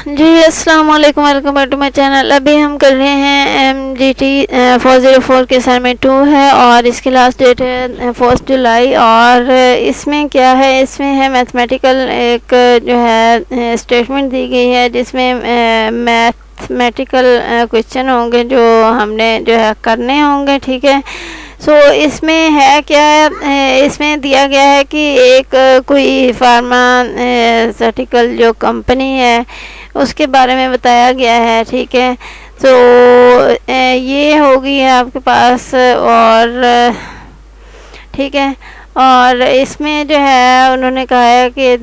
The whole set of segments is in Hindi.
जी अस्सलाम वालेकुम, welcome back to my channel. अभी हम कर रहे हैं MGT 404 के असाइनमेंट 2 है और इसकी लास्ट डेट है 1 जुलाई। और इसमें क्या है, इसमें है मैथमेटिकल एक जो है स्टेटमेंट दी गई है जिसमें मैथमेटिकल क्वेश्चन होंगे जो हमने जो है करने होंगे। ठीक है, सो इसमें है क्या है, इसमें दिया गया है कि एक कोई फार्मास्यूटिकल जो कंपनी है उसके बारे में बताया गया है। ठीक है, तो ये होगी आपके पास। और ठीक है, और इसमें जो है उन्होंने कहा है कि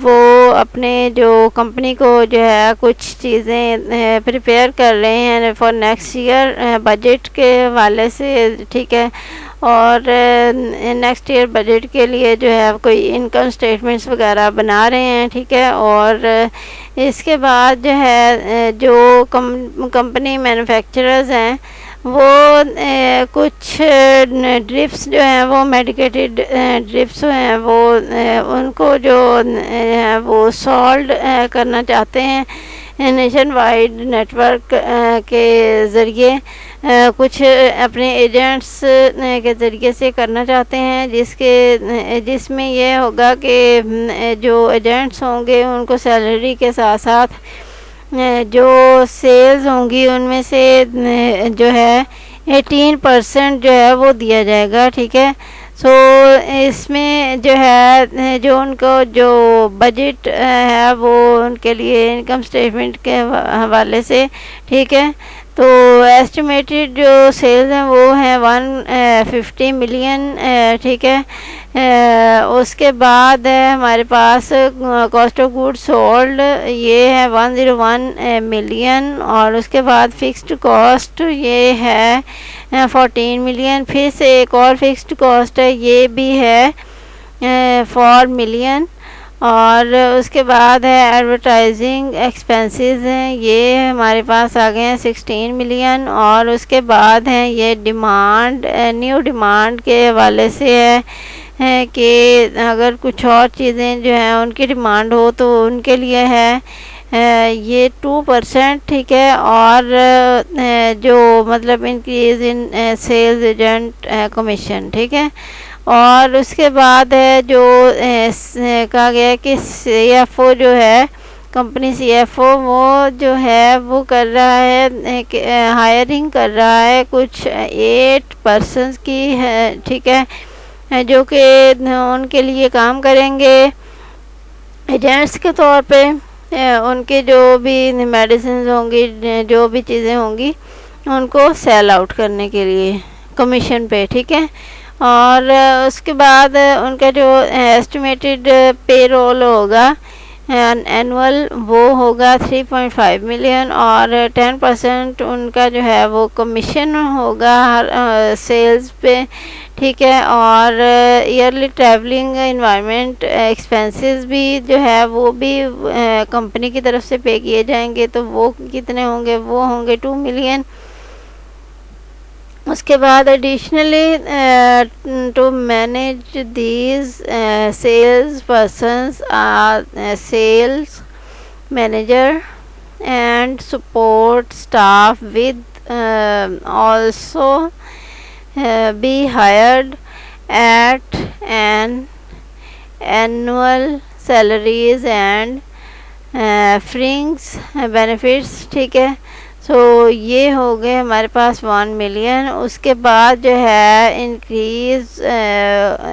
वो अपने जो कंपनी को जो है कुछ चीज़ें प्रिपेयर कर रहे हैं फॉर नेक्स्ट ईयर बजट के हवाले से। ठीक है, और नेक्स्ट ईयर बजट के लिए जो है कोई इनकम स्टेटमेंट्स वगैरह बना रहे हैं। ठीक है, और इसके बाद जो है जो कंपनी मैन्युफैक्चरर्स हैं वो कुछ ड्रिप्स जो हैं वो मेडिकेटेड ड्रिप्स हैं वो उनको जो है वो सॉल्व करना चाहते हैं नेशन वाइड नेटवर्क के ज़रिए, कुछ अपने एजेंट्स के ज़रिए से करना चाहते हैं जिसमें ये होगा कि जो एजेंट्स होंगे उनको सैलरी के साथ साथ जो सेल्स होंगी उनमें से जो है 18% जो है वो दिया जाएगा। ठीक है, सो इसमें जो है जो उनको जो बजट है वो उनके लिए इनकम स्टेटमेंट के हवाले से। ठीक है, तो एस्टिमेटेड जो सेल्स हैं वो हैं 150 मिलियन। ठीक है, उसके बाद है हमारे पास कॉस्ट ऑफ गुड्स सोल्ड ये है 101 मिलियन। और उसके बाद फिक्स्ड कॉस्ट ये है 14 मिलियन। फिर से एक और फिक्स्ड कॉस्ट है, ये भी है 4 मिलियन। और उसके बाद है एडवर्टाइजिंग एक्सपेंसेस हैं, ये हमारे पास आ गए हैं 16 मिलियन। और उसके बाद हैं ये डिमांड न्यू डिमांड के हवाले से है कि अगर कुछ और चीज़ें जो हैं उनकी डिमांड हो तो उनके लिए है ये 2%। ठीक है, और जो मतलब increase in sales agent commission. ठीक है, और उसके बाद है जो कहा गया है कि CFO जो है कंपनी CFO वो जो है वो कर रहा है हायरिंग कर रहा है कुछ 8 पर्सन्स की है। ठीक है, जो कि उनके लिए काम करेंगे एजेंट्स के तौर पे। उनके जो भी मेडिसिन होंगी जो भी चीज़ें होंगी उनको सेल आउट करने के लिए कमीशन पे। ठीक है, और उसके बाद उनका जो एस्टिमेटेड पे रोल होगा एनुअल वो होगा 3.5 मिलियन। और 10% उनका जो है वो कमीशन होगा सेल्स पे। ठीक है, और ईयरली ट्रैवलिंग इन्वायरमेंट एक्सपेंसेस भी जो है वो भी कंपनी की तरफ से पे किए जाएंगे, तो वो कितने होंगे, वो होंगे 2 मिलियन। उसके बाद additionally to manage these sales persons sales manager and support staff with also be hired at an annual salaries and fringe benefits। ठीक है, सो ये हो गए हमारे पास 1 मिलियन। उसके बाद जो है इंक्रीज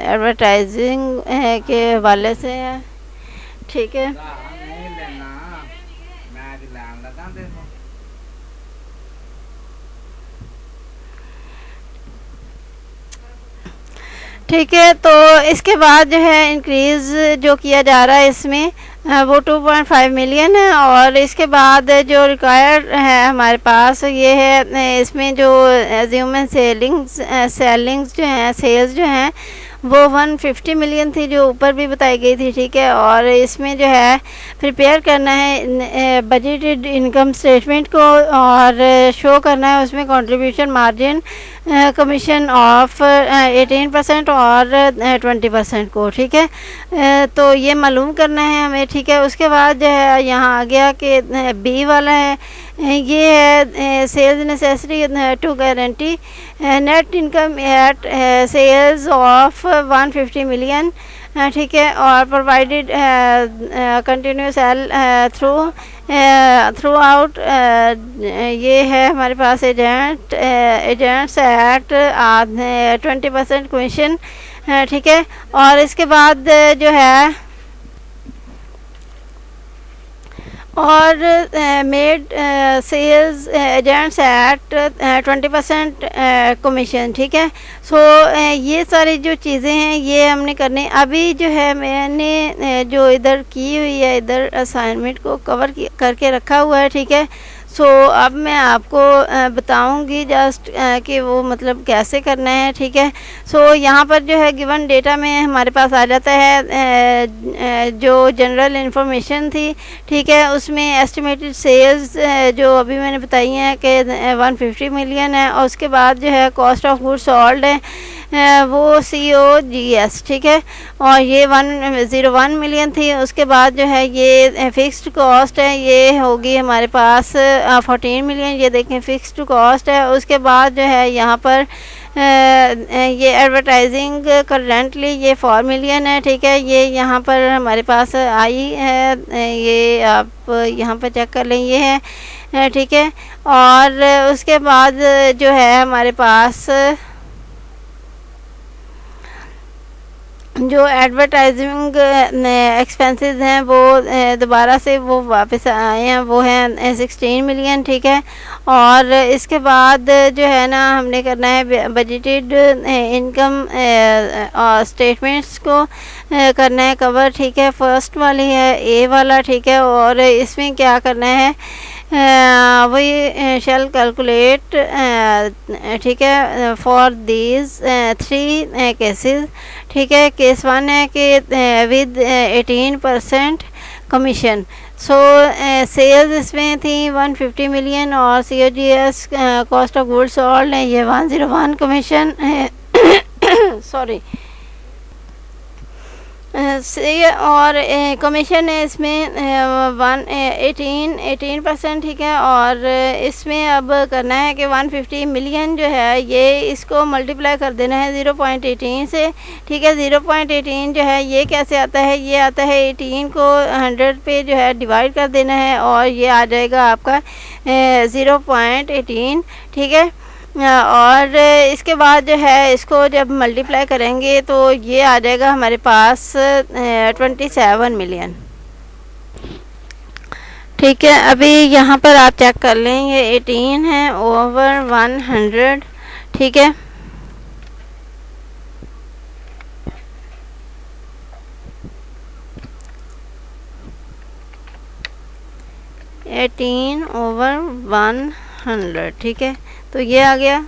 एडवर्टाइजिंग के हवाले से है। ठीक है, ठीक है, तो इसके बाद जो है इंक्रीज़ जो किया जा रहा है इसमें वो 2.5 मिलियन है। और इसके बाद जो रिक्वायर्ड है हमारे पास ये है इसमें जो एज्यूमन सेलिंग्स जो हैं सेल्स जो हैं वो 150 मिलियन थी जो ऊपर भी बताई गई थी, ठीक है। और इसमें जो है प्रिपेयर करना है बजटेड इनकम स्टेटमेंट को और शो करना है उसमें कंट्रीब्यूशन मार्जिन कमीशन ऑफ 18% और 20% को, ठीक है। तो ये मालूम करना है हमें, ठीक है। उसके बाद जो है यहाँ आ गया कि बी वाला है, ये है sales necessary to guarantee net income at sales of 150 million, ठीक है। और provided continuous L throughout, ये है हमारे पास एजेंट्स एट 20% कमीशन, ठीक है। और इसके बाद जो है और made sales agents at 20% commission, ठीक है। सो ये सारी जो चीज़ें हैं ये हमने करने। अभी जो है मैंने जो इधर की हुई है, इधर असाइनमेंट को कवर करके रखा हुआ है, ठीक है। सो अब मैं आपको बताऊंगी जस्ट कि वो मतलब कैसे करना है, ठीक है। सो यहाँ पर जो है गिवन डेटा में हमारे पास आ जाता है जो जनरल इंफॉर्मेशन थी, ठीक है। उसमें एस्टिमेटेड सेल्स जो अभी मैंने बताई हैं कि 150 मिलियन है, और उसके बाद जो है कॉस्ट ऑफ गुड्स सोल्ड है वो COGS, ठीक है। और ये 101 मिलियन थी। उसके बाद जो है ये फ़िक्स्ड कॉस्ट है, ये होगी हमारे पास 14 मिलियन, ये देखें फ़िक्स्ड कॉस्ट है। उसके बाद जो है यहाँ पर ये एडवर्टाइजिंग करेंटली ये 4 मिलियन है, ठीक है। ये यहाँ पर हमारे पास आई है, ये आप यहाँ पर चेक कर लें, ये है, ठीक है। और उसके बाद जो है हमारे पास जो एडवर्टाइजिंग एक्सपेंसेस हैं वो दोबारा से वो वापस आए हैं, वो हैं 16 मिलियन, ठीक है। और इसके बाद जो है ना हमने करना है बजटेड इनकम स्टेटमेंट्स को करना है कवर, ठीक है। फर्स्ट वाली है ए वाला, ठीक है। और इसमें क्या करना है वही शेल कैलकुलेट, ठीक है, फॉर दीज 3 केसेस, ठीक है। केस 1 है कि विद 18% कमीशन। सो सेल्स इसमें थी 150 मिलियन और COGS cost of goods sold है ये 101 कमीशन है सॉरी से, और कमीशन है इसमें 18%, ठीक है। और इसमें अब करना है कि 150 मिलियन जो है ये इसको मल्टीप्लाई कर देना है 0.18 से, ठीक है। 0.18 जो है ये कैसे आता है, ये आता है 18 को 100 पे जो है डिवाइड कर देना है और ये आ जाएगा आपका 0.18, ठीक है। और इसके बाद जो है इसको जब मल्टीप्लाई करेंगे तो ये आ जाएगा हमारे पास 27 मिलियन, ठीक है। अभी यहाँ पर आप चेक कर लें, ये 18 है ओवर 100, ठीक है। ओवर 100, ठीक है। तो ये आ गया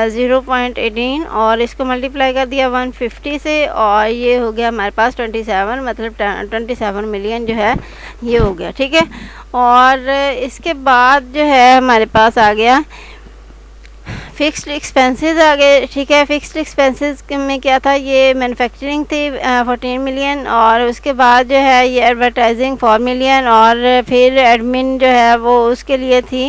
0.18 और इसको मल्टीप्लाई कर दिया 150 से और ये हो गया हमारे पास 27, मतलब 27 मिलियन जो है ये हो गया, ठीक है। और इसके बाद जो है हमारे पास आ गया फ़िक्स्ड एक्सपेंसेस आ गए, ठीक है। फ़िक्स्ड एक्सपेंसेस में क्या था, ये मैन्युफैक्चरिंग थी 14 मिलियन और उसके बाद जो है ये एडवर्टाइजिंग 4 मिलियन और फिर एडमिन जो है वो उसके लिए थी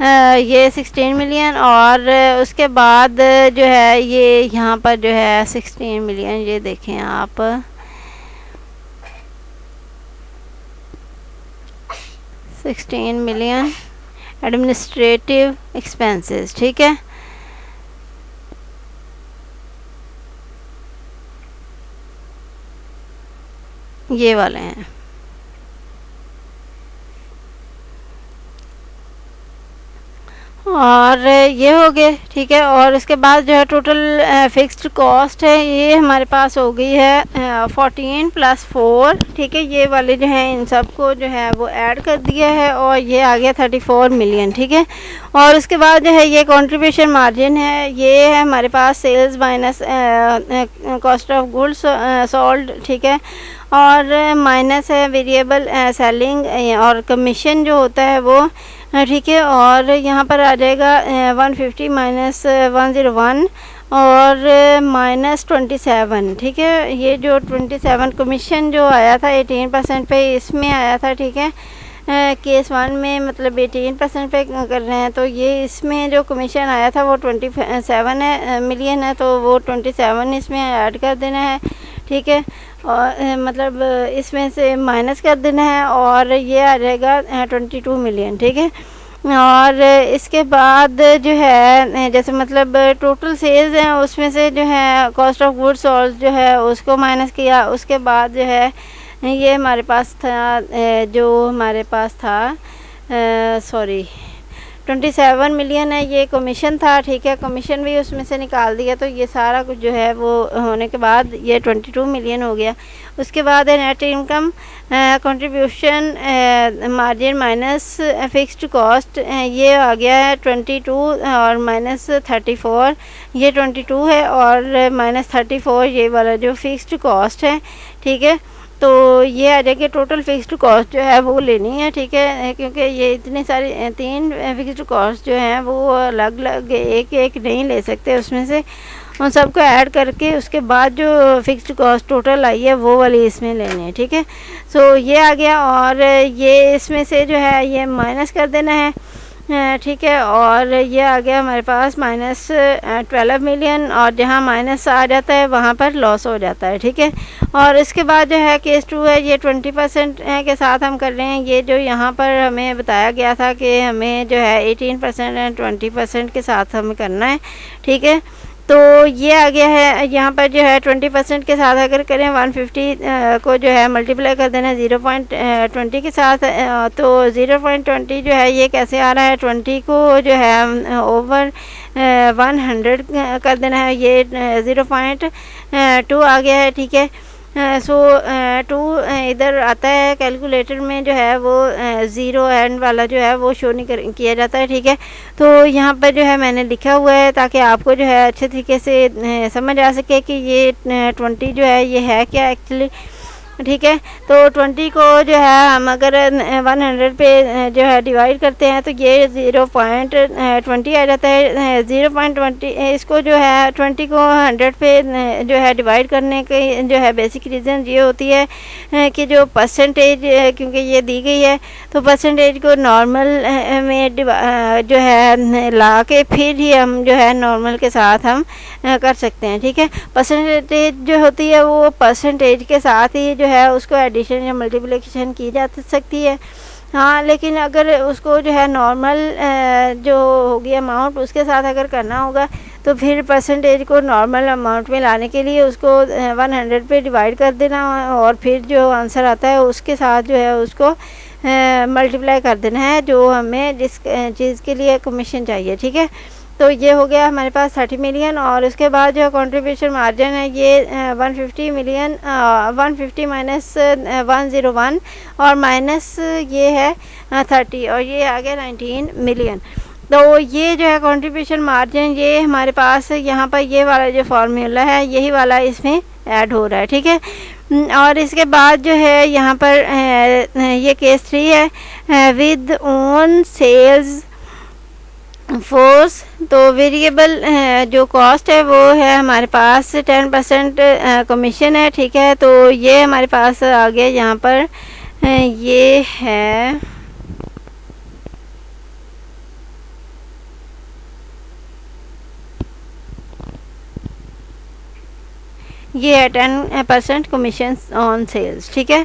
ये 16 मिलियन और उसके बाद जो है ये यहाँ पर जो है 16 मिलियन, ये देखें आप, $16 मिलियन एडमिनिस्ट्रेटिव एक्सपेंसेस, ठीक है। ये वाले हैं। और ये हो गए, ठीक है। और इसके बाद जो है टोटल फिक्स्ड कॉस्ट है ये हमारे पास हो गई है 14 + 4, ठीक है। ये वाले जो है इन सबको जो है वो ऐड कर दिया है और ये आ गया 34 मिलियन, ठीक है। और उसके बाद जो है ये कंट्रीब्यूशन मार्जिन है, ये है हमारे पास sales minus cost of goods sold, ठीक है। और माइनस है वेरिएबल सेलिंग और कमीशन जो होता है वो, ठीक है। और यहाँ पर आ जाएगा 150 माइनस 101 और -27, ठीक है। ये जो 27 कमीशन जो आया था 18% पे इसमें आया था, ठीक है। केस 1 में मतलब 18% पे कर रहे हैं, तो ये इसमें जो कमीशन आया था वो 27 मिलियन है, तो वो 27 इसमें ऐड कर देना है, ठीक है। और मतलब इसमें से माइनस कर देना है और ये आ जाएगा 22 मिलियन, ठीक है। और इसके बाद जो है जैसे मतलब टोटल सेल्स हैं उसमें से जो है कॉस्ट ऑफ गुड्स सोल्ड जो है उसको माइनस किया। उसके बाद जो है ये हमारे पास था जो हमारे पास था 27 मिलियन है, ये कमीशन था, ठीक है। कमीशन भी उसमें से निकाल दिया, तो ये सारा कुछ जो है वो होने के बाद ये 22 मिलियन हो गया। उसके बाद है net income contribution margin minus fixed cost, ये आ गया है 22 और -34, ये 22 है और -34 ये वाला जो फिक्स्ड कॉस्ट है, ठीक है। तो ये आ जाएगी टोटल फिक्स्ड कॉस्ट जो है वो लेनी है, ठीक है। क्योंकि ये इतनी सारी 3 फिक्स्ड कॉस्ट जो हैं वो अलग अलग एक एक नहीं ले सकते, उसमें से उन सबको ऐड करके उसके बाद जो फिक्स्ड कॉस्ट टोटल आई है वो वाली इसमें लेनी है, ठीक है। सो ये आ गया और ये इसमें से जो है ये माइनस कर देना है, ठीक है। और ये आ गया हमारे पास -12 मिलियन और जहाँ माइनस आ जाता है वहाँ पर लॉस हो जाता है, ठीक है। और इसके बाद जो है केस 2 है, ये 20% के साथ हम कर रहे हैं। ये जो यहाँ पर हमें बताया गया था कि हमें जो है 18% एंड 20% के साथ हमें करना है, ठीक है। तो ये आ गया है यहाँ पर जो है 20% के साथ अगर करें 150 को जो है मल्टीप्लाई कर देना है 0.20 के साथ, तो 0.20 जो है ये कैसे आ रहा है, 20 को जो है ओवर 100 कर देना है, ये 0.2 आ गया है, ठीक है। सो 2 इधर आता है कैलकुलेटर में जो है वो 0 एंड वाला जो है वो शो नहीं किया जाता है, ठीक है। तो यहाँ पर जो है मैंने लिखा हुआ है ताकि आपको जो है अच्छे तरीके से समझ आ सके कि ये 20 जो है ये है क्या एक्चुअली, ठीक है। तो 20 को जो है हम अगर 100 पे जो है डिवाइड करते हैं तो ये 0.20 आ जाता है। 0.20 इसको जो है 20 को 100 पे जो है डिवाइड करने की जो है बेसिक रीज़न ये होती है कि जो परसेंटेज क्योंकि ये दी गई है तो परसेंटेज को नॉर्मल में जो है ला के फिर ही हम जो है नॉर्मल के साथ हम कर सकते हैं, ठीक है। परसेंटेज जो होती है वो परसेंटेज के साथ ही जो है उसको एडिशन या मल्टीप्लिकेशन की जा सकती है, हाँ। लेकिन अगर उसको जो है नॉर्मल जो होगी अमाउंट उसके साथ अगर करना होगा तो फिर परसेंटेज को नॉर्मल अमाउंट में लाने के लिए उसको 100 पे डिवाइड कर देना और फिर जो आंसर आता है उसके साथ जो है उसको मल्टीप्लाई कर देना है जो हमें जिस चीज़ के लिए कमीशन चाहिए, ठीक है। तो ये हो गया हमारे पास 30 मिलियन और उसके बाद जो कंट्रीब्यूशन मार्जिन है ये 150 मिलियन 150 माइनस 101 और माइनस ये है 30 और ये आ गया 19 मिलियन। तो ये जो है कंट्रीब्यूशन मार्जिन ये हमारे पास यहाँ पर ये वाला जो फार्मूला है यही वाला इसमें ऐड हो रहा है, ठीक है। और इसके बाद जो है यहाँ पर ये केस 3 है विद ओन सेल्स फोर्स। तो वेरिएबल जो कॉस्ट है वो है हमारे पास 10% कमीशन है, ठीक है। तो ये हमारे पास आ गया यहाँ पर ये है ये है 10% कमीशन ऑन सेल्स, ठीक है।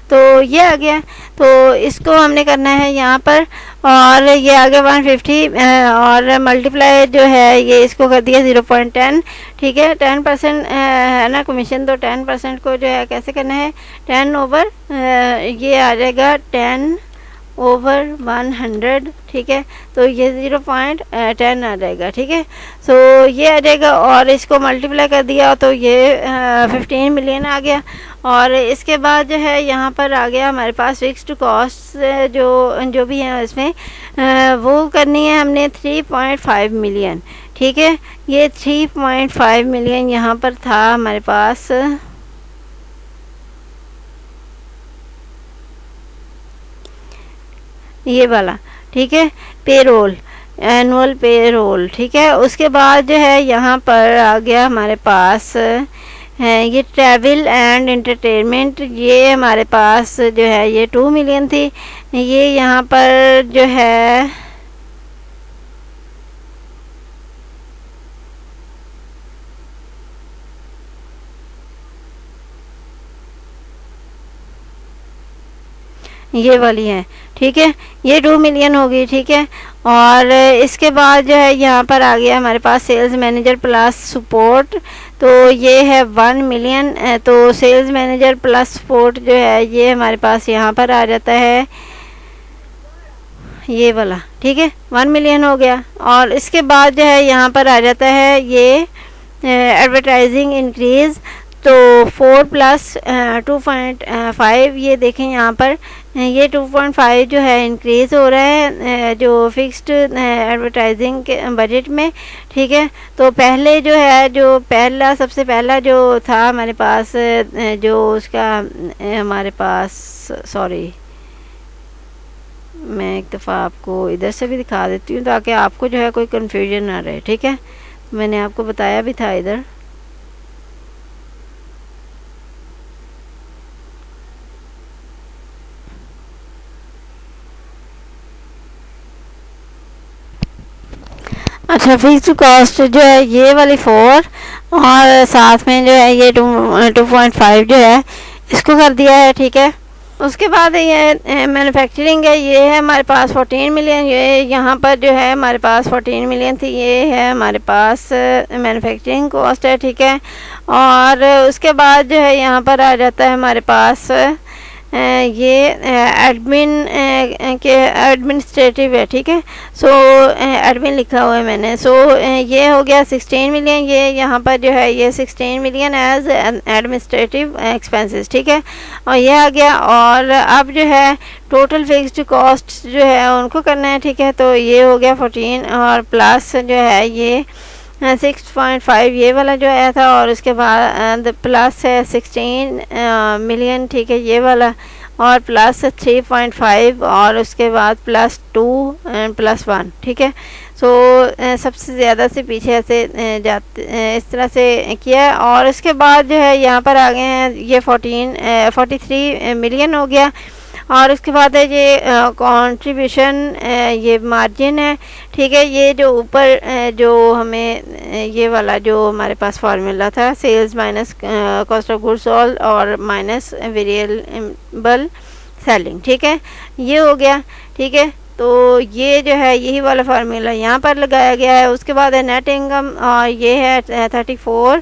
तो ये आ गया, तो इसको हमने करना है यहाँ पर और ये आ गया 150 और मल्टीप्लाई जो है ये इसको कर दिया 0.10, ठीक है। 10% है ना कमीशन, तो 10% को जो है कैसे करना है 10 ओवर ये आ जाएगा 10 ओवर 100, ठीक है, तो ये 0.10 आ जाएगा, ठीक है। सो ये आ जाएगा और इसको मल्टीप्लाई कर दिया तो ये 15 मिलियन आ गया। और इसके बाद जो है यहाँ पर आ गया हमारे पास फिक्स्ड कॉस्ट जो भी है इसमें वो करनी है हमने 3.5 मिलियन, ठीक है। ये 3.5 मिलियन यहाँ पर था हमारे पास, ये वाला, ठीक है, पेरोल, एनुअल पेरोल, ठीक है। उसके बाद जो है यहाँ पर आ गया हमारे पास है ये ट्रैवल एंड एंटरटेनमेंट, ये हमारे पास जो है ये 2 मिलियन थी। ये यहाँ पर जो है ये वाली है, ठीक है, ये 2 मिलियन होगी, ठीक है। और इसके बाद जो है यहाँ पर आ गया हमारे पास सेल्स मैनेजर प्लस सपोर्ट, तो ये है 1 मिलियन। तो सेल्स मैनेजर प्लस सपोर्ट जो है ये हमारे पास यहाँ पर आ जाता है ये वाला, ठीक है, 1 मिलियन हो गया। और इसके बाद जो है यहाँ पर आ जाता है ये एडवर्टाइजिंग इंक्रीज़, तो 4 प्लस 2.5, ये देखें यहाँ पर ये 2.5 जो है इंक्रीज़ हो रहा है जो फिक्स्ड एडवर्टाइजिंग के बजट में, ठीक है। तो पहले जो है जो सबसे पहला जो था हमारे पास जो उसका हमारे पास, सॉरी मैं एक दफ़ा आपको इधर से भी दिखा देती हूँ ताकि आपको जो है कोई कन्फ्यूजन ना रहे, ठीक है। मैंने आपको बताया भी था इधर, अच्छा, फिक्स्ड कॉस्ट जो है ये वाली 4 और साथ में जो है ये 2.5 जो है इसको कर दिया है, ठीक है। उसके बाद ये मैन्युफैक्चरिंग है, ये है हमारे पास 14 मिलियन, ये यहाँ पर जो है हमारे पास 14 मिलियन थी, ये है हमारे पास मैन्युफैक्चरिंग कॉस्ट है, ठीक है। और उसके बाद जो है यहाँ पर आ जाता है हमारे पास ये एडमिनिस्ट्रेटिव है, ठीक है। सो एडमिन लिखा हुआ है मैंने। सो ये हो गया 16 मिलियन, ये यहाँ पर जो है ये 16 मिलियन एज एडमिनिस्ट्रेटिव एक्सपेंसेस, ठीक है। और ये आ गया। और अब जो है टोटल फिक्स्ड कॉस्ट जो है उनको करना है, ठीक है। तो ये हो गया 14 और प्लस जो है ये 6.5 ये वाला जो आया था, और उसके बाद प्लस है 16 मिलियन, ठीक है, ये वाला, और प्लस 3.5 और उसके बाद प्लस 2 एंड प्लस 1, ठीक है। सो सबसे ज़्यादा से पीछे से जाते इस तरह से किया। और उसके बाद जो है यहाँ पर आ गए हैं ये 43 मिलियन हो गया। और उसके बाद है ये कंट्रीब्यूशन, ये मार्जिन है, ठीक है। ये जो ऊपर जो हमें ये वाला जो हमारे पास फार्मूला था, sales minus cost of goods sold और माइनस वेरिएबल सेलिंग, ठीक है, ये हो गया, ठीक है। तो ये जो है यही वाला फार्मूला यहाँ पर लगाया गया है। उसके बाद है नेट इनकम, और ये है 34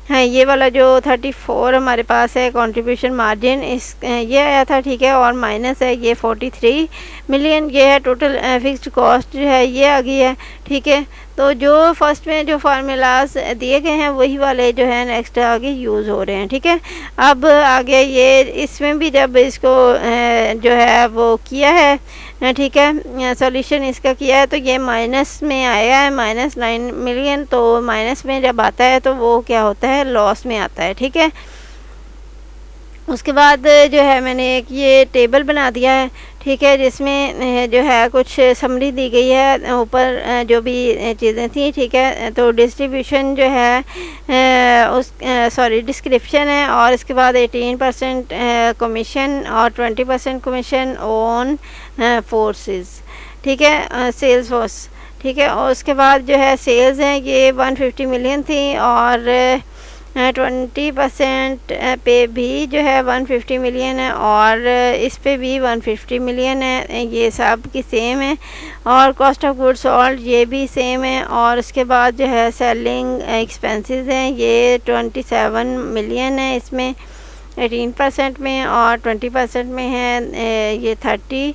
है, ये वाला जो 34 हमारे पास है कंट्रीब्यूशन मार्जिन, इस ये आया था, ठीक है। और माइनस है ये 43 मिलियन, ये है टोटल फिक्स्ड कॉस्ट जो है ये आ गई है, ठीक है। तो जो फर्स्ट में जो फार्मूलाज दिए गए हैं वही वाले जो है नेक्स्ट आगे यूज़ हो रहे हैं, ठीक है। अब आगे ये इसमें भी जब इसको जो है वो किया है, ठीक है, सॉल्यूशन इसका किया है, तो ये माइनस में आया है, -9 मिलियन। तो माइनस में जब आता है तो वो क्या होता है, लॉस में आता है, ठीक है। उसके बाद जो है मैंने एक ये टेबल बना दिया है, ठीक है, जिसमें जो है कुछ समरी दी गई है ऊपर जो भी चीज़ें थी, ठीक है। तो डिस्ट्रीब्यूशन जो है डिस्क्रिप्शन है, और इसके बाद 18% कमीशन और 20% कमीशन ऑन फोर्सेस, ठीक है, सेल्स फोर्स, ठीक है। और उसके बाद जो है सेल्स हैं ये 150 मिलियन थी, और 20% पे भी जो है 150 मिलियन है, और इस पे भी 150 मिलियन है, ये सब की सेम है। और कॉस्ट ऑफ गुड्स सोल्ड ये भी सेम है। और उसके बाद जो है सेलिंग एक्सपेंसेस हैं ये 27 मिलियन है, इसमें 18% में, और 20% में है ये 30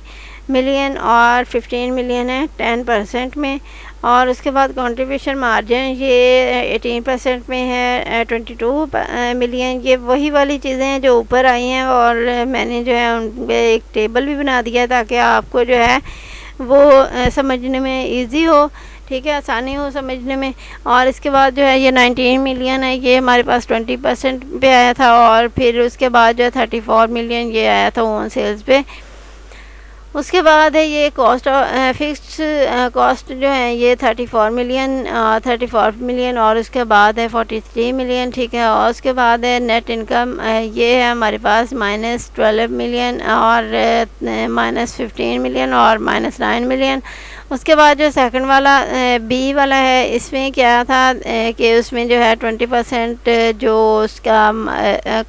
मिलियन और 15 मिलियन है 10% में। और उसके बाद कंट्रीब्यूशन मार्जिन ये 18% में है 22 मिलियन। ये वही वाली चीज़ें हैं जो ऊपर आई हैं और मैंने जो है उन पे एक टेबल भी बना दिया ताकि आपको जो है वो समझने में इजी हो, ठीक है, आसानी हो समझने में। और इसके बाद जो है ये 19 मिलियन है, ये हमारे पास 20% पे आया था। और फिर उसके बाद जो है 34 मिलियन ये आया था ओन सेल्स पे। उसके बाद है ये कॉस्ट फिक्स्ड कॉस्ट जो है ये 34 मिलियन और उसके बाद है 43 मिलियन, ठीक है। और उसके बाद है नेट इनकम, ये है हमारे पास -12 मिलियन और -15 मिलियन और -9 मिलियन। उसके बाद जो सेकंड वाला बी वाला है, इसमें क्या था कि उसमें जो है 20% जो उसका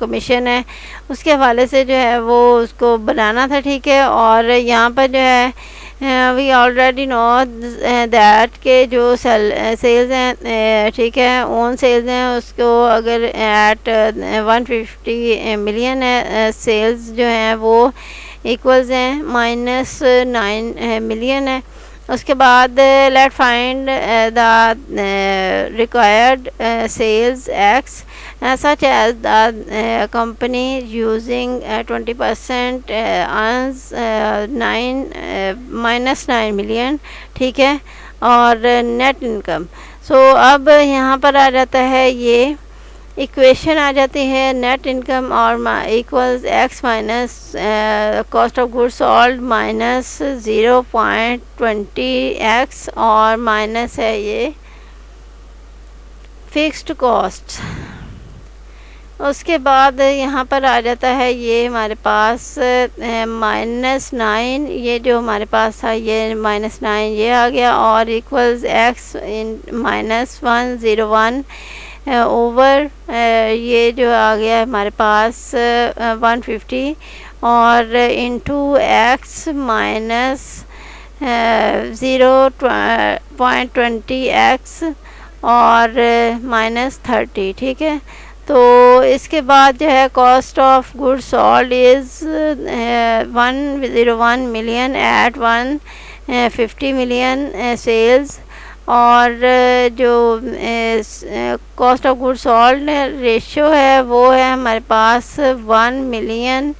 कमीशन है उसके हवाले से जो है वो उसको बनाना था, ठीक है। और यहाँ पर जो है वी ऑलरेडी नो दैट के जो सेल्स हैं, ठीक है, ओन सेल्स हैं, उसको अगर एट 150 मिलियन है सेल्स जो हैं वो इक्वल्स हैं -9 मिलियन है। उसके बाद let find the required sales x such as the company using 20% earns -9 million, ठीक है। और नेट इनकम, सो अब यहाँ पर आ जाता है ये इक्वेशन आ जाती है नेट इनकम और equals x minus cost of goods sold minus 0.20 x और माइनस है ये फिक्स्ड कॉस्ट। उसके बाद यहाँ पर आ जाता है ये हमारे पास -9, ये जो हमारे पास था ये -9 ये आ गया और इक्वल्स एक्स इन -101 ओवर ये जो आ गया हमारे पास 150 और इंटू एक्स माइनस 0.20 एक्स और -30, ठीक है। तो इसके बाद जो है cost of goods sold is 101 million at 150 million sales और जो cost of goods sold ratio है वो है हमारे पास 101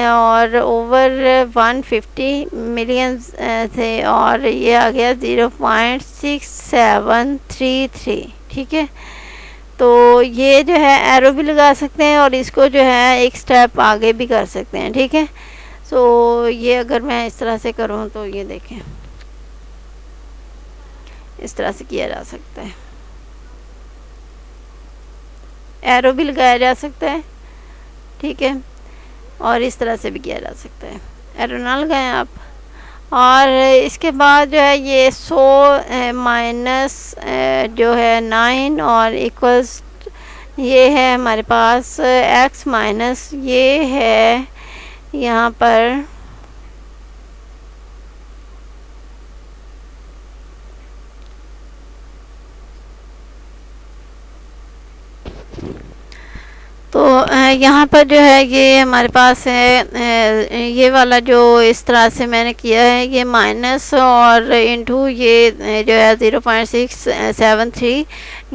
और ओवर 150 मिलियन थे और ये आ गया 0.6733, ठीक है। तो ये जो है एरो भी लगा सकते हैं और इसको जो है एक स्टेप आगे भी कर सकते हैं, ठीक है। सो ये अगर मैं इस तरह से करूँ तो ये देखें इस तरह से किया जा सकता है, एरो भी लगाया जा सकता है, ठीक है, और इस तरह से भी किया जा सकता है, एरो ना लगाएं आप। और इसके बाद जो है ये 100 माइनस जो है 9 और इक्वल्स ये है हमारे पास एक्स माइनस ये है यहाँ पर तो यहाँ पर जो है ये हमारे पास है ये वाला जो इस तरह से मैंने किया है ये माइनस और इनटू ये जो है 0.673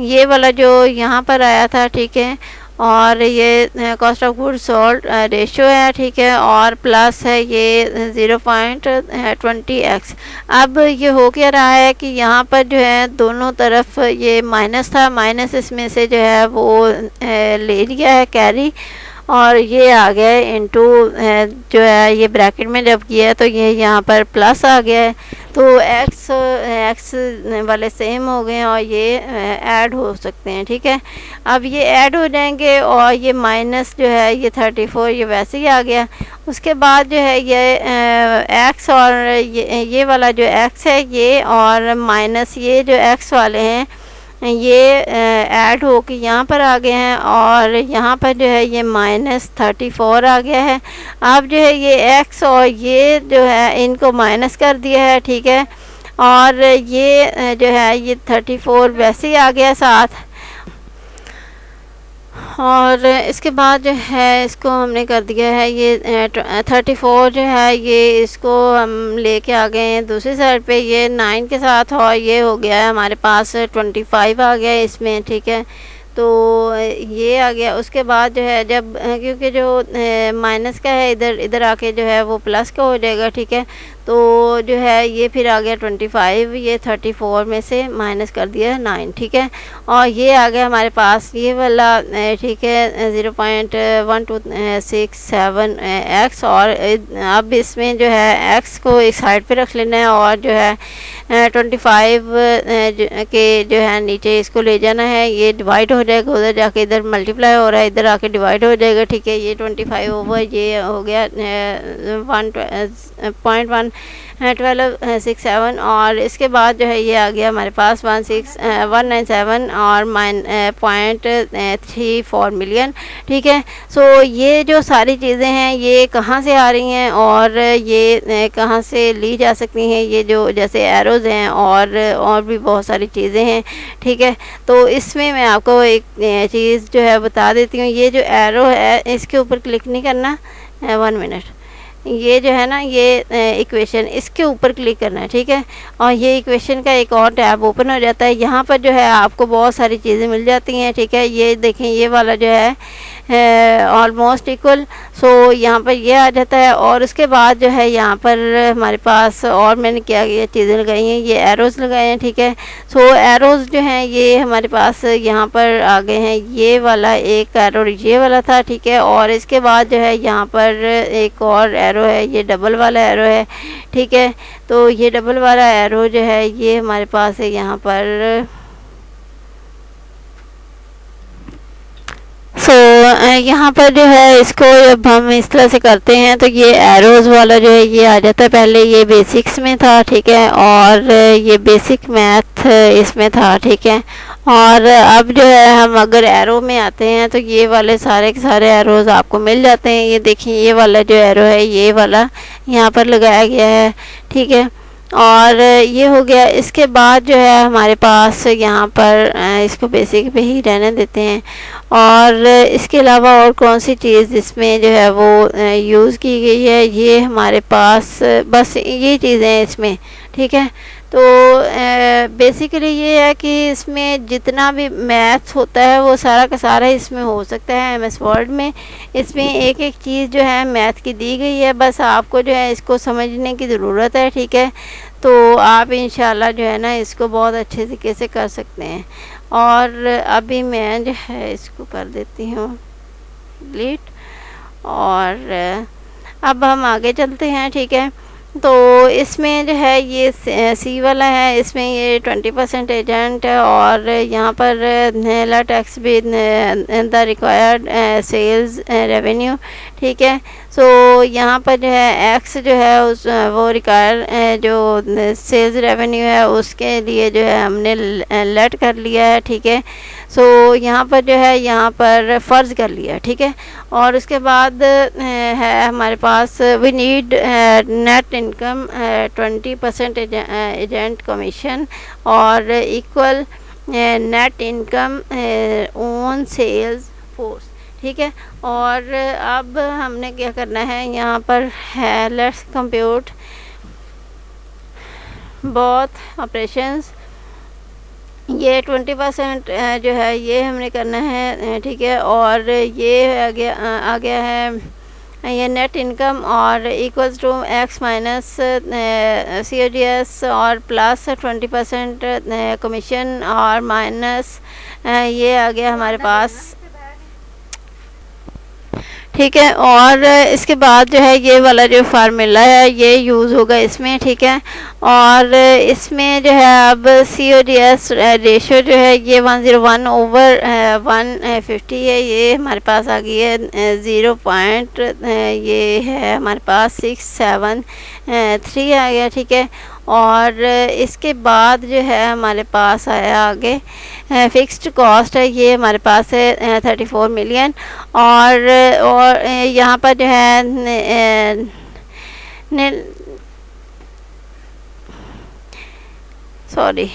ये वाला जो यहाँ पर आया था, ठीक है। और ये cost of goods sold ratio है, ठीक है, और प्लस है ये 0.20 एक्स। अब ये हो क्या रहा है कि यहाँ पर जो है दोनों तरफ ये माइनस था, माइनस इसमें से जो है वो ले लिया है कैरी और ये आ गया इनटू जो है ये ब्रैकेट में जब किया है तो ये यहाँ पर प्लस आ गया है। तो एक्स वाले सेम हो गए और ये ऐड हो सकते हैं, ठीक है। अब ये ऐड हो जाएंगे और ये माइनस जो है ये 34 ये वैसे ही आ गया। उसके बाद जो है ये एक्स और ये वाला जो एक्स है ये और माइनस ये जो एक्स वाले हैं ये ऐड हो के यहाँ पर आ गए हैं और यहाँ पर जो है ये -34 आ गया है। अब जो है ये x और ये जो है इनको माइनस कर दिया है, ठीक है, और ये जो है ये 34 वैसे ही आ गया साथ। और इसके बाद जो है इसको हमने कर दिया है ये 34 जो है ये इसको हम लेके आ गए हैं दूसरी साइड पे, ये 9 के साथ, और ये हो गया है हमारे पास 25 आ गया है इसमें, ठीक है। तो ये आ गया। उसके बाद जो है जब क्योंकि जो माइनस का है इधर इधर आके जो है वो प्लस का हो जाएगा, ठीक है। तो जो है ये फिर आ गया 25, ये 34 में से माइनस कर दिया 9, ठीक है। और ये आ गया हमारे पास ये वाला, ठीक है, 0.1267 एक्स। और अब इसमें जो है एक्स को एक साइड पे रख लेना है, और जो है 25 के जो है नीचे इसको ले जाना है, ये डिवाइड हो जाएगा, उधर जाके इधर मल्टीप्लाई हो रहा है, इधर आके डिवाइड हो जाएगा, ठीक है। ये 25 ओवर ये हो गया 1.1267, और इसके बाद जो है ये आ गया हमारे पास 197 और .34 मिलियन, ठीक है। सो ये जो सारी चीज़ें हैं ये कहाँ से आ रही हैं और ये कहाँ से ली जा सकती हैं, ये जो जैसे एरोज़ हैं और भी बहुत सारी चीज़ें हैं, ठीक है। तो इसमें मैं आपको एक चीज़ जो है बता देती हूँ। ये जो एरो है इसके ऊपर क्लिक नहीं करना, 1 मिनट, ये जो है ना ये इक्वेशन, इसके ऊपर क्लिक करना है, ठीक है। और ये इक्वेशन का एक और टैब ओपन हो जाता है, यहाँ पर जो है आपको बहुत सारी चीज़ें मिल जाती हैं, ठीक है। ये देखें ये वाला जो है ऑलमोस्ट इक्वल, सो यहाँ पर ये आ जाता है। और उसके बाद जो है यहाँ पर हमारे पास और मैंने क्या ये चीज़ें लगाई हैं, ये एरोज़ लगाए हैं, ठीक है। सो एरोज़ जो हैं ये हमारे पास यहाँ पर आ गए हैं, ये वाला एक एरो ये वाला था, ठीक है। और इसके बाद जो है यहाँ पर एक और एरो है, ये डबल वाला एरो है, ठीक है। तो ये डबल वाला एरो जो है ये हमारे पास है यहाँ पर। सो यहाँ पर जो है इसको जब हम इस तरह से करते हैं तो ये एरोज़ वाला जो है ये आ जाता है। पहले ये बेसिक्स में था, ठीक है, और ये बेसिक मैथ इसमें था, ठीक है। और अब जो है हम अगर एरो में आते हैं तो ये वाले सारे के सारे एरोज़ आपको मिल जाते हैं। ये देखिए ये वाला जो एरो है ये वाला यहाँ पर लगाया गया है, ठीक है। और ये हो गया। इसके बाद जो है हमारे पास यहाँ पर इसको बेसिक पे ही रहने देते हैं। और इसके अलावा और कौन सी चीज़ इसमें जो है वो यूज़ की गई है, ये हमारे पास बस ये चीज़ें हैं इसमें, ठीक है। तो बेसिकली ये है कि इसमें जितना भी मैथ्स होता है वो सारा का सारा इसमें हो सकता है एमएस वर्ड में। इसमें एक एक चीज़ जो है मैथ की दी गई है, बस आपको जो है इसको समझने की ज़रूरत है, ठीक है। तो आप इंशाल्लाह जो है ना इसको बहुत अच्छे तरीके से कर सकते हैं। और अभी मैं जो है इसको कर देती हूँ डिलीट, और अब हम आगे चलते हैं, ठीक है। तो इसमें जो है ये सी वाला है, इसमें ये 20% एजेंट है, और यहाँ पर नेला टैक्स भी द रिक्वायर्ड सेल्स रेवेन्यू, ठीक है। सो यहाँ पर जो है एक्स जो है उस वो रिक्वायर जो सेल्स रेवेन्यू है उसके लिए जो है हमने लेट कर लिया है, ठीक है। सो यहाँ पर जो है यहाँ पर फ़र्ज़ कर लिया, ठीक है। और उसके बाद है हमारे पास we need net income 20% agent commission और equal net income on sales force, ठीक है। और अब हमने क्या करना है यहाँ पर है, लेट्स कंप्यूट बोथ ऑपरेशंस। ये 20% जो है ये हमने करना है, ठीक है। और ये आ गया है ये नेट इनकम और equals to x minus COGS और प्लस 20% कमीशन और माइनस ये आ गया हमारे पास, ठीक है। और इसके बाद जो है ये वाला जो फार्मूला है ये यूज़ होगा इसमें, ठीक है। और इसमें जो है अब COGS रेशो जो है ये 101 ओवर 150 है, ये हमारे पास आ गई है 0 पॉइंट ये है हमारे पास 673 आ गया, ठीक है। और इसके बाद जो है हमारे पास आया आगे फिक्स्ड कॉस्ट है, ये हमारे पास है 34 मिलियन। और यहाँ पर जो है सॉरी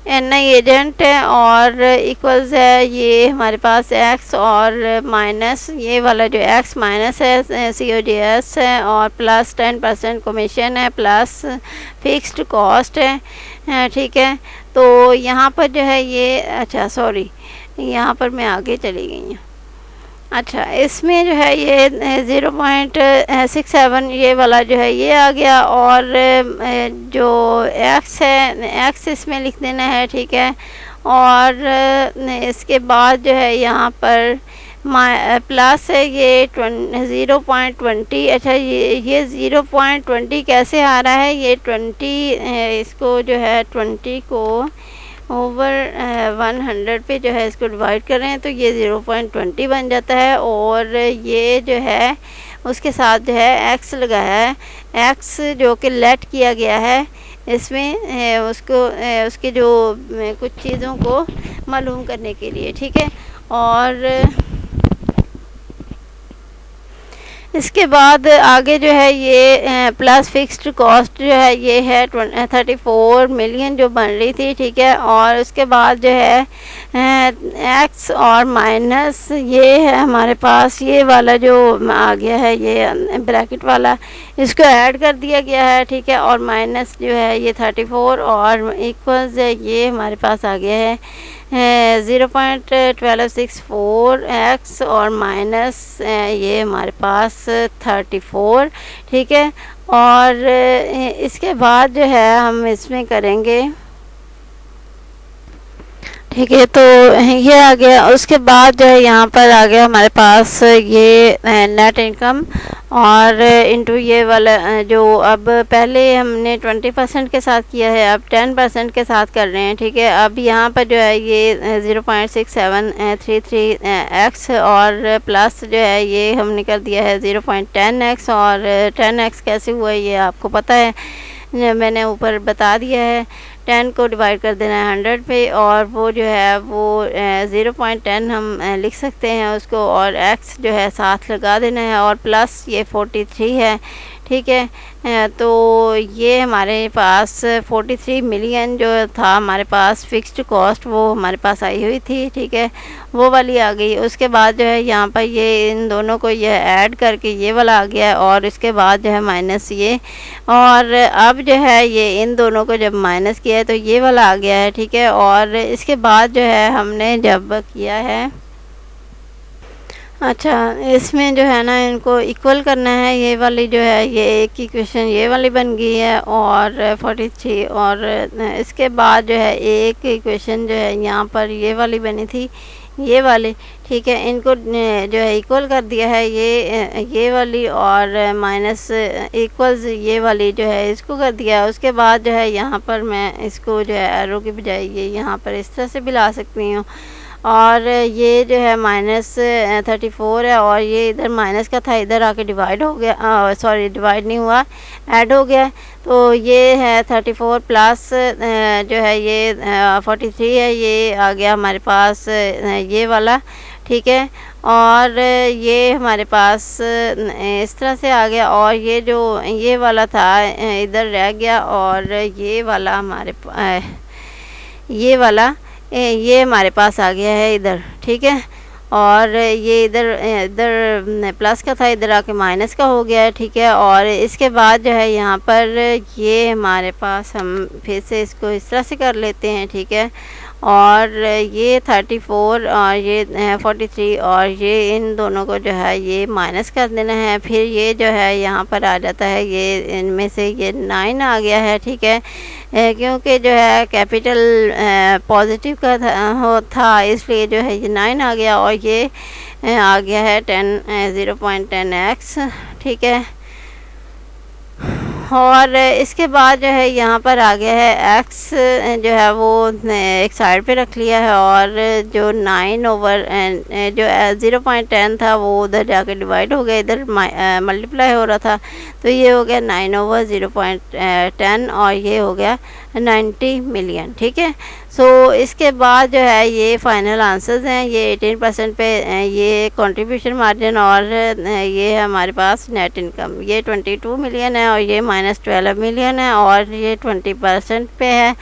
एन आई एजेंट है और इक्वल्स है ये हमारे पास एक्स और माइनस ये वाला जो एक्स माइनस है सी ओ डी एस है और प्लस 10% कमीशन है प्लस फिक्स्ड कॉस्ट है ठीक है। तो यहाँ पर जो है ये अच्छा सॉरी यहाँ पर मैं आगे चली गई हूँ। अच्छा इसमें जो है ये 0.67 ये वाला जो है ये आ गया और जो एक्स है एक्स इसमें लिख देना है ठीक है। और इसके बाद जो है यहाँ पर प्लस है ये 0.20। अच्छा ये 0.20 कैसे आ रहा है, ये 20 इसको जो है 20 को ओवर 100 पे जो है इसको डिवाइड कर रहे हैं तो ये 0.20 बन जाता है। और ये जो है उसके साथ जो है एक्स लगाया है, एक्स जो कि लेट किया गया है इसमें उसको उसके जो कुछ चीज़ों को मालूम करने के लिए ठीक है। और इसके बाद आगे जो है ये प्लस फिक्स्ड कॉस्ट जो है ये है 34 मिलियन जो बन रही थी ठीक है। और उसके बाद जो है एक्स और माइनस ये है हमारे पास ये वाला जो आ गया है ये ब्रैकेट वाला इसको ऐड कर दिया गया है ठीक है। और माइनस जो है ये 34 और इक्वल्स ये हमारे पास आ गया है 0.1264 एक्स और माइनस ये हमारे पास 34 ठीक है। और इसके बाद जो है हम इसमें करेंगे ठीक है। तो ये आ गया, उसके बाद जो है यहाँ पर आ गया हमारे पास ये नेट इनकम और इनटू ये वाला जो अब पहले हमने 20% के साथ किया है अब 10% के साथ कर रहे हैं ठीक है। अब यहाँ पर जो है ये 0.6733 एक्स और प्लस जो है ये हमने कर दिया है 0.10 एक्स। और 10 एक्स कैसे हुआ ये आपको पता है, मैंने ऊपर बता दिया है। 10 को डिवाइड कर देना है 100 पे और वो जो है वो 0.10 हम लिख सकते हैं उसको और x जो है साथ लगा देना है और प्लस ये 43 है ठीक है। तो ये हमारे पास 43 मिलियन जो था हमारे पास फिक्स्ड कॉस्ट वो हमारे पास आई हुई थी ठीक है, वो वाली आ गई। उसके बाद जो है यहाँ पर ये इन दोनों को ये ऐड करके ये वाला आ गया और इसके बाद जो है माइनस ये और अब जो है ये इन दोनों को जब माइनस किया है तो ये वाला आ गया है ठीक है। और इसके बाद जो है हमने जब किया है अच्छा इसमें जो है ना इनको इक्वल करना है, ये वाली जो है ये एक इक्वेशन ये वाली बन गई है और 43 और इसके बाद जो है एक इक्वेशन जो है यहाँ पर ये वाली बनी थी ये वाली ठीक है। इनको जो है इक्वल कर दिया है ये वाली और माइनस इक्वल्स ये वाली जो है इसको कर दिया। उसके बाद जो है यहाँ पर मैं इसको जो है एरो के बजाय ये यहाँ पर इस तरह से भी ला सकती हूँ और ये जो है माइनस 34 है और ये इधर माइनस का था इधर आके डिवाइड हो गया, सॉरी डिवाइड नहीं हुआ ऐड हो गया। तो ये है 34 प्लस जो है ये 43 है ये आ गया हमारे पास ये वाला ठीक है। और ये हमारे पास इस तरह से आ गया और ये जो ये वाला था इधर रह गया और ये वाला हमारे ये वाला ये हमारे पास आ गया है इधर ठीक है। और ये इधर प्लस का था इधर आके माइनस का हो गया है ठीक है। और इसके बाद जो है यहाँ पर ये हमारे पास हम फिर से इसको इस तरह से कर लेते हैं ठीक है। और ये 34 और ये 43 और ये इन दोनों को जो है ये माइनस कर देना है। फिर ये जो है यहाँ पर आ जाता है ये इनमें से ये 9 आ गया है ठीक है, क्योंकि जो है कैपिटल पॉजिटिव का था इसलिए जो है ये 9 आ गया और ये आ गया है 0.10 एक्स ठीक है। और इसके बाद जो है यहाँ पर आ गया है x जो है वो एक साइड पे रख लिया है और जो 9 ओवर जो 0.10 था वो उधर जाके डिवाइड हो गया, इधर मल्टीप्लाई हो रहा था तो ये हो गया 9 ओवर 0.10 और ये हो गया 90 मिलियन ठीक है। सो इसके बाद जो है ये फाइनल आंसर्स हैं, ये 18% पे ये कंट्रीब्यूशन मार्जिन और ये है हमारे पास नेट इनकम ये 22 मिलियन है और ये -12 मिलियन है और ये 20% पे है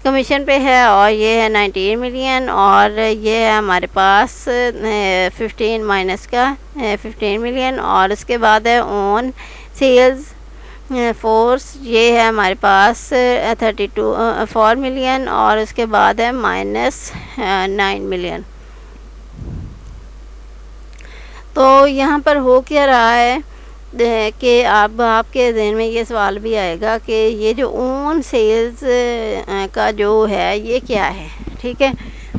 कमीशन पे है, और ये है 19 मिलियन, और ये है हमारे पास 15 माइनस का 15 मिलियन, और उसके बाद है ऑन सेल्स फोर्स, ये है हमारे पास 4 मिलियन, और उसके बाद है माइनस 9 मिलियन। तो यहाँ पर हो क्या रहा है कि अब आपके ज़हन में ये सवाल भी आएगा कि ये जो ऑन सेल्स का जो है ये क्या है, ठीक है।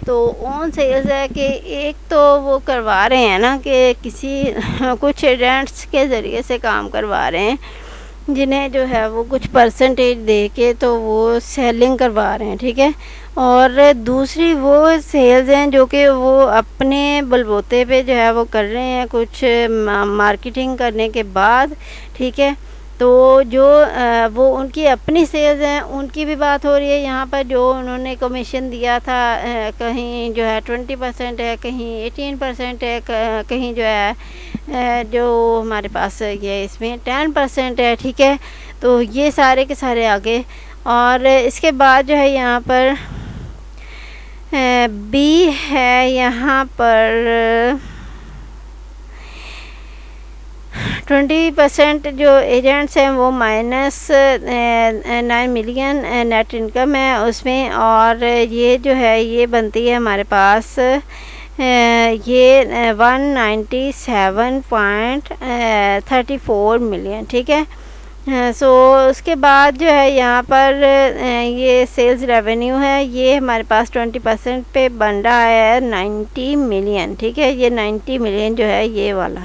तो ऑन सेल्स है कि एक तो वो करवा रहे हैं ना कि किसी कुछ एजेंट्स के ज़रिए से काम करवा रहे हैं, जिन्हें जो है वो कुछ परसेंटेज दे के तो वो सेलिंग करवा रहे हैं, ठीक है। और दूसरी वो सेल्स हैं जो कि वो अपने बलबूते पे जो है वो कर रहे हैं कुछ मार्केटिंग करने के बाद, ठीक है। तो जो वो उनकी अपनी सेल्स हैं उनकी भी बात हो रही है यहाँ पर। जो उन्होंने कमीशन दिया था कहीं जो है 20% है, कहीं 18% है, कहीं जो है जो हमारे पास ये इसमें 10% है, ठीक है। तो ये सारे के सारे आगे, और इसके बाद जो है यहाँ पर बी है, यहाँ पर 20% जो एजेंट्स हैं वो माइनस 9 मिलियन नेट इनकम है उसमें, और ये जो है ये बनती है हमारे पास ये 197.34 मिलियन, ठीक है। सो उसके बाद जो है यहाँ पर ये सेल्स रेवेन्यू है, ये हमारे पास 20% पे बन रहा है 90 मिलियन, ठीक है। ये 90 मिलियन जो है ये वाला।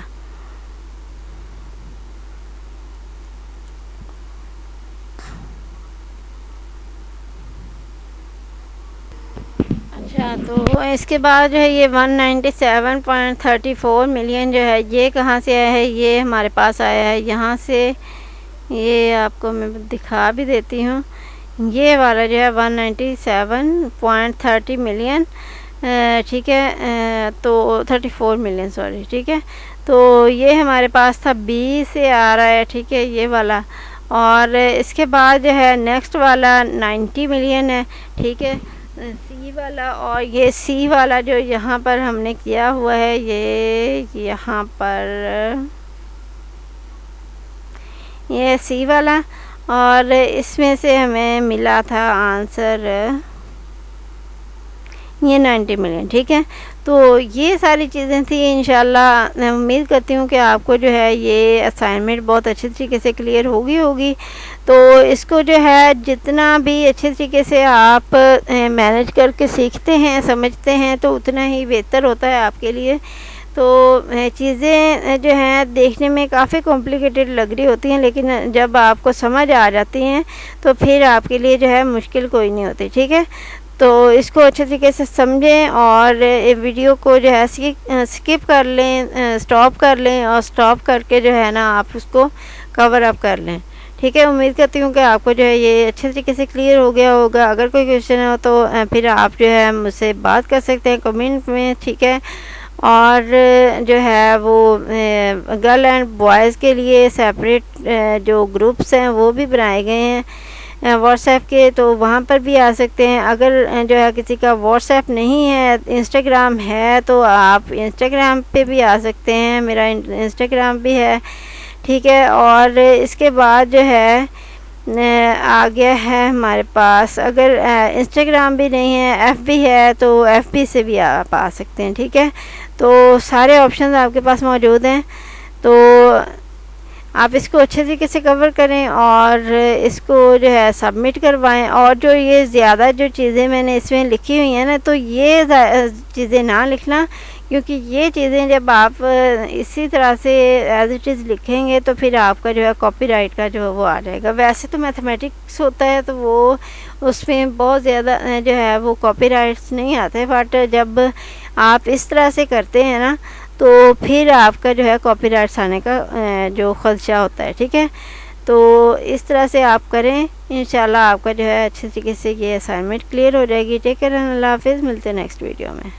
अच्छा, तो इसके बाद जो है ये 197.34 मिलियन जो है ये कहाँ से आया है, ये हमारे पास आया है यहाँ से। ये आपको मैं दिखा भी देती हूँ, ये वाला जो है 197.30 मिलियन, ठीक है। तो 34 मिलियन सॉरी, ठीक है। तो ये हमारे पास था बी से आ रहा है, ठीक है, ये वाला। और इसके बाद जो है नेक्स्ट वाला 90 मिलियन है, ठीक है, सी वाला। और ये सी वाला जो यहाँ पर हमने किया हुआ है, ये यहाँ पर ये सी वाला, और इसमें से हमें मिला था आंसर ये 90 मिलियन, ठीक है। तो ये सारी चीज़ें थी। इंशाल्लाह मैं उम्मीद करती हूँ कि आपको जो है ये असाइनमेंट बहुत अच्छे तरीके से क्लियर होगी। तो इसको जो है जितना भी अच्छे तरीके से आप मैनेज करके सीखते हैं, समझते हैं, तो उतना ही बेहतर होता है आपके लिए। तो चीज़ें जो हैं देखने में काफ़ी कॉम्प्लिकेटेड लग रही होती हैं, लेकिन जब आपको समझ आ जाती हैं तो फिर आपके लिए जो है मुश्किल कोई नहीं होती, ठीक है। तो इसको अच्छे तरीके से समझें, और वीडियो को जो है स्किप कर लें, स्टॉप कर लें, और स्टॉप करके जो है ना आप उसको कवर अप कर लें, ठीक है। उम्मीद करती हूँ कि आपको जो है ये अच्छे तरीके से क्लियर हो गया होगा। अगर कोई क्वेश्चन हो तो फिर आप जो है मुझसे बात कर सकते हैं कमेंट में, ठीक है। और जो है वो गर्ल एंड बॉयज़ के लिए सेपरेट जो ग्रुप्स हैं वो भी बनाए गए हैं व्हाट्सएप के, तो वहाँ पर भी आ सकते हैं। अगर जो है किसी का व्हाट्सएप नहीं है, इंस्टाग्राम है, तो आप इंस्टाग्राम पे भी आ सकते हैं, मेरा इंस्टाग्राम भी है, ठीक है। और इसके बाद जो है आ गया है हमारे पास, अगर इंस्टाग्राम भी नहीं है, एफबी है, तो एफबी से भी आप आ सकते हैं, ठीक है। तो सारे ऑप्शन आपके पास मौजूद हैं, तो आप इसको अच्छे तरीके से कवर करें और इसको जो है सबमिट करवाएं। और जो ये ज़्यादा जो चीज़ें मैंने इसमें लिखी हुई हैं ना, तो ये चीज़ें ना लिखना, क्योंकि ये चीज़ें जब आप इसी तरह से एज इट इज़ लिखेंगे तो फिर आपका जो है कॉपीराइट का जो वो आ जाएगा। वैसे तो मैथमेटिक्स होता है तो वो उसमें बहुत ज़्यादा जो है वो कॉपीराइट्स नहीं आते, बट जब आप इस तरह से करते हैं ना तो फिर आपका जो है कॉपीराइट्स आने का जो ख़दशा होता है, ठीक है। तो इस तरह से आप करें, इंशाल्लाह आपका जो है अच्छे तरीके से ये असाइनमेंट क्लियर हो जाएगी। टेक केयर, अल्लाह हाफिज़, मिलते हैं नेक्स्ट वीडियो में।